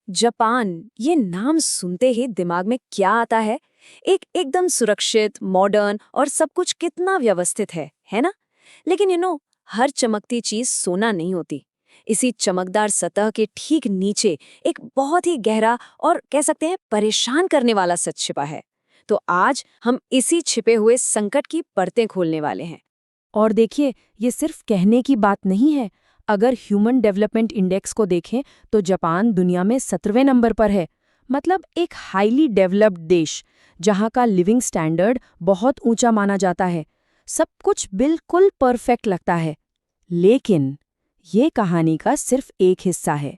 Japan, ये नाम सुनते ही दिमाग में क्या आता है? एक एकदम सुरक्षित, मॉडर्न और सब कुछ कितना व्यवस्थित है ना? लेकिन हर चमकती चीज सोना नहीं होती। इसी चमकदार सतह के ठीक नीचे एक बहुत ही गहरा और कह सकते हैं परेशान करने वाला सच छिपा है। तो आज हम इसी छिपे हुए संकट की परतें खोलने वाले हैं। और देखिए, ये सिर्फ कहने की बात नहीं है। अगर ह्यूमन डेवलपमेंट इंडेक्स को देखें तो जापान दुनिया में 17वें नंबर पर है। मतलब एक हाईली डेवलप्ड देश, जहाँ का लिविंग स्टैंडर्ड बहुत ऊंचा माना जाता है। सब कुछ बिल्कुल परफेक्ट लगता है। लेकिन ये कहानी का सिर्फ एक हिस्सा है।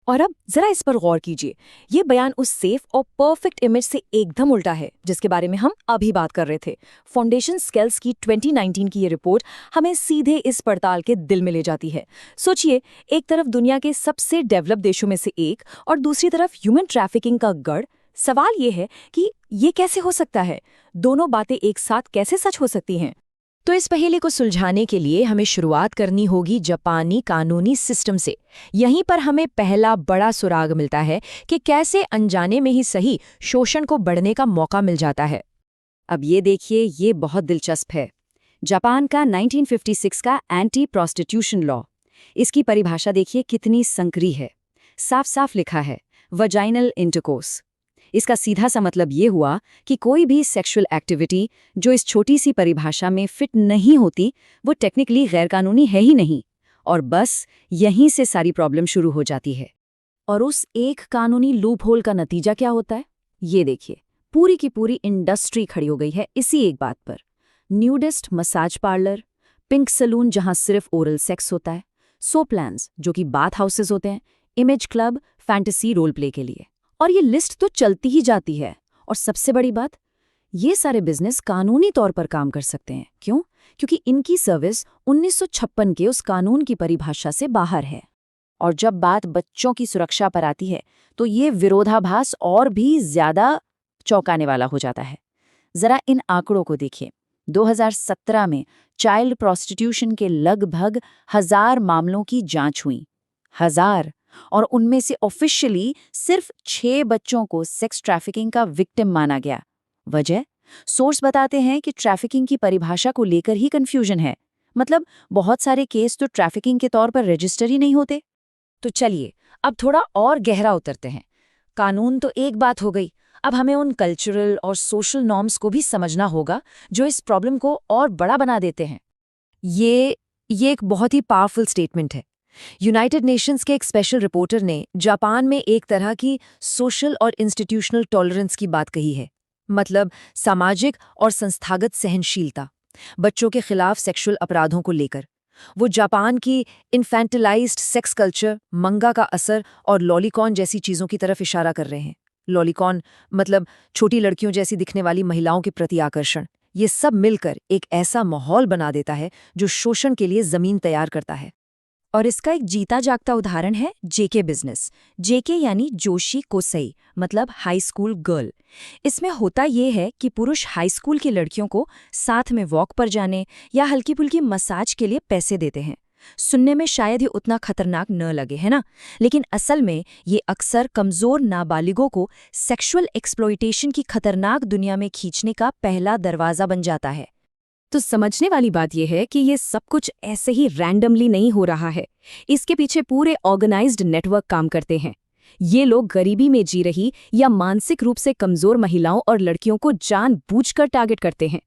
और अब जरा इस पर गौर कीजिए। ये बयान उस सेफ और परफेक्ट इमेज से एकदम उल्टा है जिसके बारे में हम अभी बात कर रहे थे। फाउंडेशन स्केल्स की 2019 की ये रिपोर्ट हमें सीधे इस पड़ताल के दिल में ले जाती है। सोचिए, एक तरफ दुनिया के सबसे डेवलप देशों में से एक और दूसरी तरफ ह्यूमन ट्रैफिकिंग का गढ़। सवाल ये है कि ये कैसे हो सकता है? दोनों बातें एक साथ कैसे सच हो सकती हैं? तो इस पहेली को सुलझाने के लिए हमें शुरुआत करनी होगी जापानी कानूनी सिस्टम से। यहीं पर हमें पहला बड़ा सुराग मिलता है कि कैसे अनजाने में ही सही शोषण को बढ़ने का मौका मिल जाता है। अब ये देखिए, ये बहुत दिलचस्प है। जापान का 1956 का एंटी प्रोस्टिट्यूशन लॉ। इसकी परिभाषा देखिए कितनी संकरी है। साफ साफ लिखा है, वजाइनल इंटरकोर्स। इसका सीधा सा मतलब ये हुआ कि कोई भी सेक्सुअल एक्टिविटी जो इस छोटी सी परिभाषा में फिट नहीं होती, वो टेक्निकली गैरकानूनी है ही नहीं। और बस यहीं से सारी प्रॉब्लम शुरू हो जाती है। और उस एक कानूनी लूप होल का नतीजा क्या होता है? ये देखिए, पूरी की पूरी इंडस्ट्री खड़ी हो गई है इसी एक बात पर। Nudist massage parlour, pink salon जहां सिर्फ ओरल सेक्स होता है, सो प्लान्स जो कि बाथ हाउसेस होते हैं, image club fantasy role play के लिए। और ये लिस्ट तो चलती ही जाती है। और सबसे बड़ी बात, ये सारे बिजनेस कानूनी तौर पर काम कर सकते हैं। क्यों? क्योंकि इनकी सर्विस 1956 के उस कानून की परिभाषा से बाहर है। और जब बात बच्चों की सुरक्षा पर आती है तो ये विरोधाभास और भी ज्यादा चौंकाने वाला हो जाता है। जरा इन आंकड़ों को देखिए। 2017 में चाइल्ड प्रोस्टिट्यूशन के लगभग 1000 मामलों की जांच हुई। 1000। और उनमें से ऑफिशियली सिर्फ 6 बच्चों को सेक्स ट्रैफिकिंग का विक्टिम माना गया। वजह? सोर्स बताते हैं कि ट्रैफिकिंग की परिभाषा को लेकर ही कंफ्यूजन है। मतलब बहुत सारे केस तो ट्रैफिकिंग के तौर पर रजिस्टर ही नहीं होते। तो चलिए, अब थोड़ा और गहरा उतरते हैं। कानून तो एक बात हो गई, अब हमें उन कल्चरल और सोशल नॉर्म्स को भी समझना होगा जो इस प्रॉब्लम को और बड़ा बना देते हैं। ये एक बहुत ही पावरफुल स्टेटमेंट है। यूनाइटेड नेशंस के एक स्पेशल रिपोर्टर ने जापान में एक तरह की सोशल और इंस्टीट्यूशनल टॉलरेंस की बात कही है। मतलब सामाजिक और संस्थागत सहनशीलता बच्चों के खिलाफ सेक्सुअल अपराधों को लेकर। वो जापान की इन्फेंटिलाइज्ड सेक्स कल्चर, मंगा का असर और लॉलीकॉन जैसी चीज़ों की तरफ इशारा कर रहे हैं। लॉलीकॉन मतलब छोटी लड़कियों जैसी दिखने वाली महिलाओं के प्रति आकर्षण। ये सब मिलकर एक ऐसा माहौल बना देता है जो शोषण के लिए ज़मीन तैयार करता है। और इसका एक जीता जागता उदाहरण है जेके बिजनेस। जेके यानी जोशी कोसई, मतलब हाई स्कूल गर्ल। इसमें होता ये है कि पुरुष हाई स्कूल की लड़कियों को साथ में वॉक पर जाने या हल्की फुल्की मसाज के लिए पैसे देते हैं। सुनने में शायद ही उतना खतरनाक न लगे, है ना? लेकिन असल में ये अक्सर कमजोर नाबालिगों को सेक्सुअल एक्सप्लॉयटेशन की खतरनाक दुनिया में खींचने का पहला दरवाजा बन जाता है। तो समझने वाली बात यह है कि ये सब कुछ ऐसे ही रैंडमली नहीं हो रहा है। इसके पीछे पूरे ऑर्गेनाइज्ड नेटवर्क काम करते हैं। ये लोग गरीबी में जी रही या मानसिक रूप से कमजोर महिलाओं और लड़कियों को जानबूझकर टारगेट करते हैं।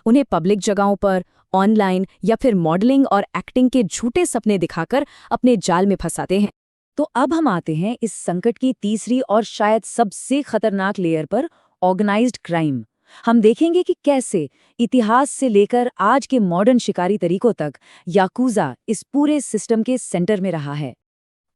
उन्हें पब्लिक जगहों पर, ऑनलाइन या फिर मॉडलिंग और एक्टिंग के झूठे सपने दिखाकर अपने जाल में फंसाते हैं। तो अब हम आते हैं इस संकट की तीसरी और शायद सबसे खतरनाक लेयर पर, ऑर्गेनाइज्ड क्राइम। हम देखेंगे कि कैसे इतिहास से लेकर आज के मॉडर्न शिकारी तरीकों तक याकुजा इस पूरे सिस्टम के सेंटर में रहा है।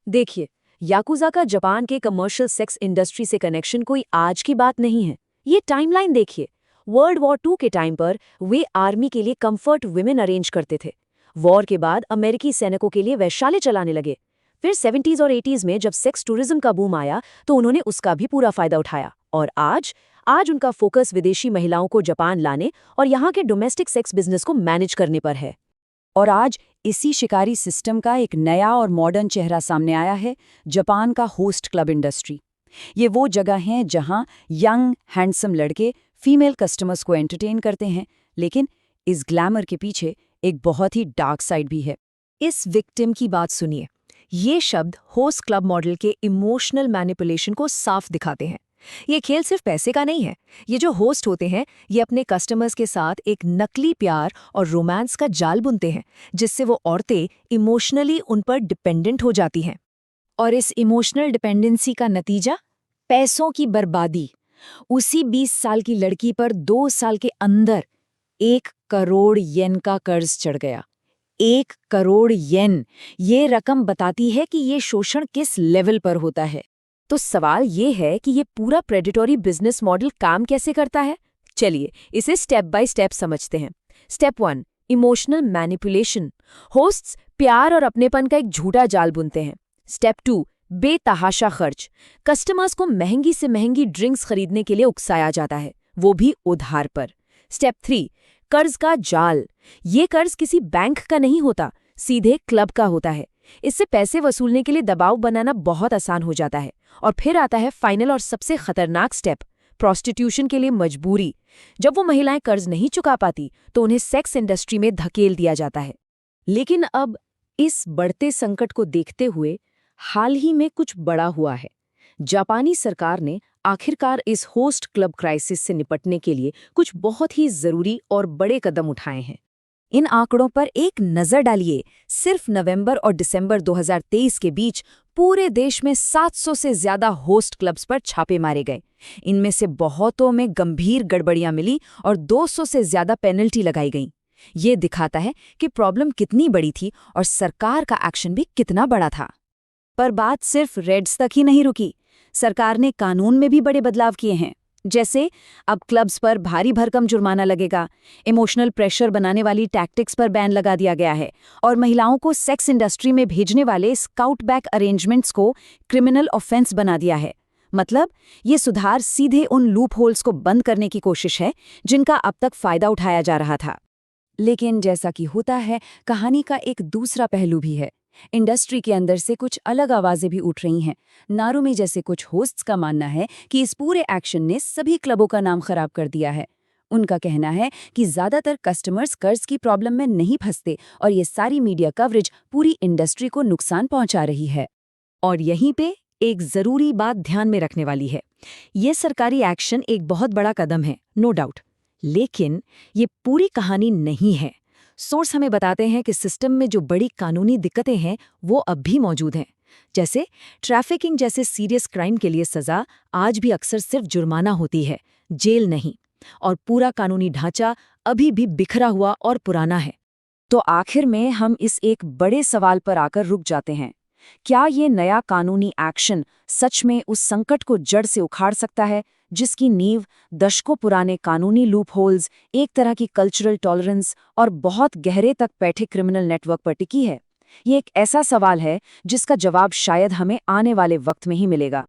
देखिए, याकुजा का जापान के कमर्शियल सेक्स इंडस्ट्री से कनेक्शन कोई आज की बात नहीं है। ये टाइमलाइन देखिए। वर्ल्ड वॉर 2 के टाइम पर वे आर्मी के लिए कंफर्ट वुमेन अरेंज करते थे। वॉर के बाद अमेरिकी सैनिकों के लिए वैश्यालय चलाने लगे। फिर 70s और 80s में जब सेक्स टूरिज्म का बूम आया तो उन्होंने उसका भी पूरा फायदा उठाया। और आज उनका फोकस विदेशी महिलाओं को जापान लाने और यहाँ के डोमेस्टिक सेक्स बिजनेस को मैनेज करने पर है। और आज इसी शिकारी सिस्टम का एक नया और मॉडर्न चेहरा सामने आया है, जापान का होस्ट क्लब इंडस्ट्री। ये वो जगह हैं जहां यंग हैंडसम लड़के फीमेल कस्टमर्स को एंटरटेन करते हैं, लेकिन इस ग्लैमर के पीछे एक बहुत ही डार्क साइड भी है। इस विक्टिम की बात सुनिए। ये शब्द होस्ट क्लब मॉडल के इमोशनल मैनिपुलेशन को साफ दिखाते हैं। ये खेल सिर्फ पैसे का नहीं है। ये जो होस्ट होते हैं, ये अपने कस्टमर्स के साथ एक नकली प्यार और रोमांस का जाल बुनते हैं, जिससे वो औरतें इमोशनली उन पर डिपेंडेंट हो जाती हैं। और इस इमोशनल डिपेंडेंसी का नतीजा? पैसों की बर्बादी। उसी 20 साल की लड़की पर 2 साल के अंदर 1 करोड़ येन का कर्ज चढ़ गया। 1 करोड़ येन। ये रकम बताती है कि ये शोषण किस लेवल पर होता है। तो सवाल ये है कि ये पूरा प्रेडेटरी बिजनेस मॉडल काम कैसे करता है? चलिए इसे स्टेप बाय स्टेप समझते हैं। Step 1, emotional manipulation. होस्ट्स प्यार और अपनेपन का एक झूठा जाल बुनते हैं। स्टेप 2, बेतहाशा खर्च। कस्टमर्स को महंगी से महंगी ड्रिंक्स खरीदने के लिए उकसाया जाता है, वो भी उधार पर। स्टेप 3, कर्ज का जाल। ये कर्ज किसी बैंक का नहीं होता, सीधे क्लब का होता है। इससे पैसे वसूलने के लिए दबाव बनाना बहुत आसान हो जाता है। और फिर आता है फाइनल और सबसे खतरनाक स्टेप, प्रोस्टिट्यूशन के लिए मजबूरी। जब वो महिलाएं कर्ज नहीं चुका पाती तो उन्हें सेक्स इंडस्ट्री में धकेल दिया जाता है। लेकिन अब इस बढ़ते संकट को देखते हुए हाल ही में कुछ बड़ा हुआ है। जापानी सरकार ने आखिरकार इस होस्ट क्लब क्राइसिस से निपटने के लिए कुछ बहुत ही जरूरी और बड़े कदम उठाए हैं। इन आंकड़ों पर एक नजर डालिए। सिर्फ नवंबर और दिसंबर 2023 के बीच पूरे देश में 700 से ज्यादा होस्ट क्लब्स पर छापे मारे गए। इनमें से बहुतों में गंभीर गड़बड़ियां मिली और 200 से ज्यादा पेनल्टी लगाई गई। ये दिखाता है कि प्रॉब्लम कितनी बड़ी थी और सरकार का एक्शन भी कितना बड़ा था। पर बात सिर्फ रेड्स तक ही नहीं रुकी। सरकार ने कानून में भी बड़े बदलाव किए हैं। जैसे अब क्लब्स पर भारी भरकम जुर्माना लगेगा, इमोशनल प्रेशर बनाने वाली टैक्टिक्स पर बैन लगा दिया गया है और महिलाओं को सेक्स इंडस्ट्री में भेजने वाले स्काउट बैक अरेंजमेंट्स को क्रिमिनल ऑफेंस बना दिया है। मतलब ये सुधार सीधे उन लूप होल्स को बंद करने की कोशिश है जिनका अब तक फायदा उठाया जा रहा था। लेकिन जैसा कि होता है, कहानी का एक दूसरा पहलू भी है। इंडस्ट्री के अंदर से कुछ अलग आवाजें भी उठ रही हैं। नारुमी जैसे कुछ होस्ट्स का मानना है कि इस पूरे एक्शन ने सभी क्लबों का नाम खराब कर दिया है। उनका कहना है कि ज्यादातर कस्टमर्स कर्ज की प्रॉब्लम में नहीं फंसते और ये सारी मीडिया कवरेज पूरी इंडस्ट्री को नुकसान पहुंचा रही है। और यहीं पे एक जरूरी बात ध्यान में रखने वाली है। ये सरकारी एक्शन एक बहुत बड़ा कदम है, नो डाउट, लेकिन ये पूरी कहानी नहीं है। सोर्स हमें बताते हैं कि सिस्टम में जो बड़ी कानूनी दिक्कतें हैं वो अब भी मौजूद हैं। जैसे ट्रैफिकिंग जैसे सीरियस क्राइम के लिए सजा आज भी अक्सर सिर्फ जुर्माना होती है, जेल नहीं। और पूरा कानूनी ढांचा अभी भी बिखरा हुआ और पुराना है। तो आखिर में हम इस एक बड़े सवाल पर आकर रुक जाते हैं। क्या ये नया कानूनी एक्शन सच में उस संकट को जड़ से उखाड़ सकता है जिसकी नींव दशकों पुराने कानूनी लूप होल्स, एक तरह की कल्चरल टॉलरेंस और बहुत गहरे तक बैठे क्रिमिनल नेटवर्क पर टिकी है? ये एक ऐसा सवाल है जिसका जवाब शायद हमें आने वाले वक्त में ही मिलेगा।